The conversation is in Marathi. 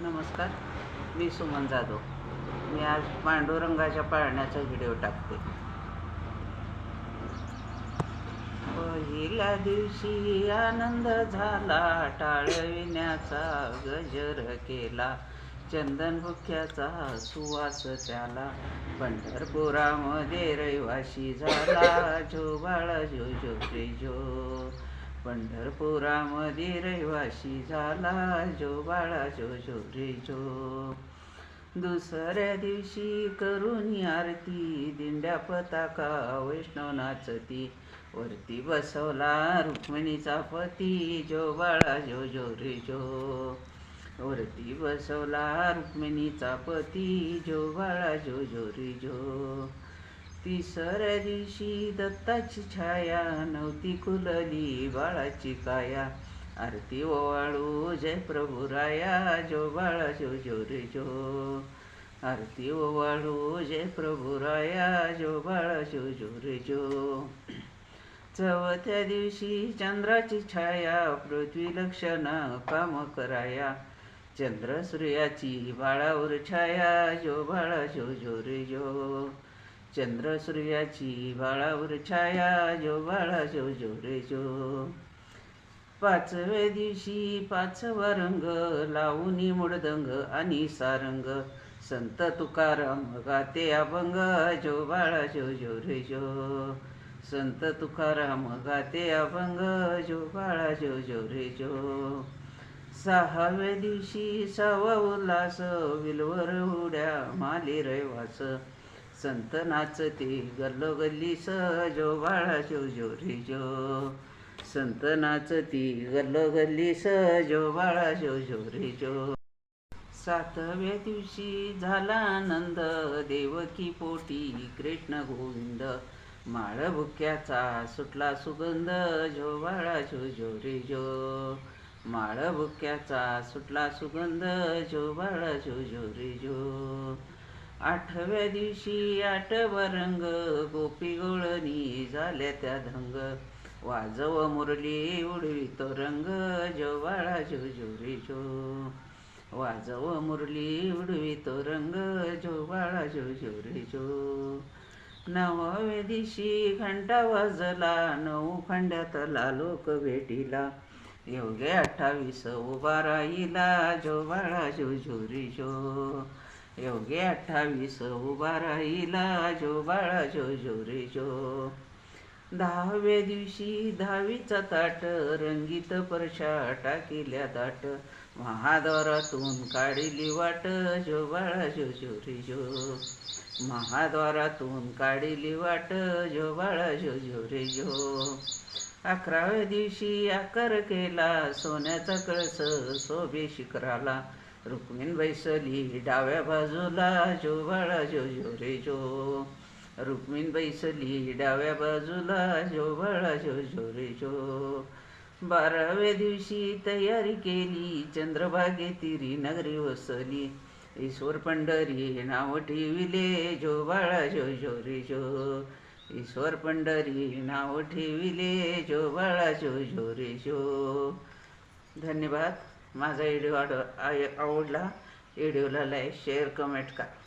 नमस्कार, मी सुमन जाधव. मी आज पांडुरंगाच्या पाळण्याचा व्हिडिओ टाकते. पहिल्या दिवशी आनंद झाला, टाळविण्याचा गजर केला, चंदन बुक्याचा सुवास त्याला, पंढरपुरामध्ये रहिवाशी झाला, जो बाळा जो जो रे जो. पंढरपुरामध्ये रहिवाशी झाला, जो बाळा जो जो रे जो. दुसऱ्या दिवशी करून आरती, दिंड्या पताका वैष्णव नाचती, वरती बसवला रुक्मिणीचा पती, जो बाळा जो जो रे जो. वरती बसवला रुक्मिणीचा पती, जो बाळा जो जो रे जो. तिसऱ्या दिवशी दत्ताची छाया, नव्हती खुलली बाळाची काया, आरती ओवाळू जय प्रभू राया, जो बाळा जो जो रे जो. आरती ओवाळू जय प्रभू राया, जो बाळा जो जो रे जो. चौथ्या दिवशी चंद्राची छाया, पृथ्वी लक्षण काम कराया, चंद्र सूर्याची बाळावर छाया, जो बाळा जो जो रे जो. चंद्र सूर्याची बाळावर छाया, जो बाळा जो जो रे जो. पाचव्या दिवशी पाचवा रंग, लावूनी मुडदंग आणि सारंग, संत तुकाराम गाते अभंग, जो बाळा जो जो रे जो. संत तुकाराम गाते अभंग, जो बाळा जो जो रे जो. सहाव्या दिवशी सहावा उल्हास, विलवर उड्या माली रहिवास, संत नाचते गल्लोगल्लीस, जो बाळा जो जो रे जो. संत नाचती गल्लोगल्लीस, जो बाळा जो जो रे जो. सातव्या दिवशी झाला आनंद, देवकी पोटी कृष्ण गोविंद, माळ बुक्याचा सुटला सुगंध, जो बाळा जो जो रे जो. माळ बुक्याचा सुटला सुगंध, जो बाळा जो जो रे जो. आठव्या दिवशी आठवा रंग, गोपी गोळणी झाल्या त्या धंग, वाजव मुरली उडवितो रंग, जो बाळा जो जो रे जो. वाजव मुरली उडवितो रंग, जो बाळा जो जो रे जो. नवव्या दिवशी घंटा वाजला, नऊ खंड्यातला लोक भेटीला, योगे 28 उभा राहिला, जो बाळा जो जो रे जो. योगे 28 उभा राहिला, जो बाळा जो जो रे जो. 10व्या दिवशी 10वीचा ताट, रंगीत परशा टाकिल्या दाट, महाद्वारातून काढिली वाट, जो बाळा जो जो रे जो. महाद्वारातून काढिली वाट, जो बाळा जो जो रे जो. 11व्या दिवशी आकार केला, सोन्याचा कळस शोभे शिखराला, रुक्मिण बैसली डाव्या बाजूला, जो बाळा जो जो रे जो. रुक्मिण बैसली डाव्या बाजूला, जो बाळा जो जो रे जो. 12व्या दिवशी तयारी केली, चंद्रभागे तिरी नगरी वसली, ईश्वर पंढरी नाव ठेविले, जो बाळा जो जो रे जो. ईश्वर पंढरी नाव ठेविले, जो बाळा जो जो रे जो. धन्यवाद. माझा व्हिडिओ आवडला, व्हिडिओला लाईक शेअर कमेंट करा.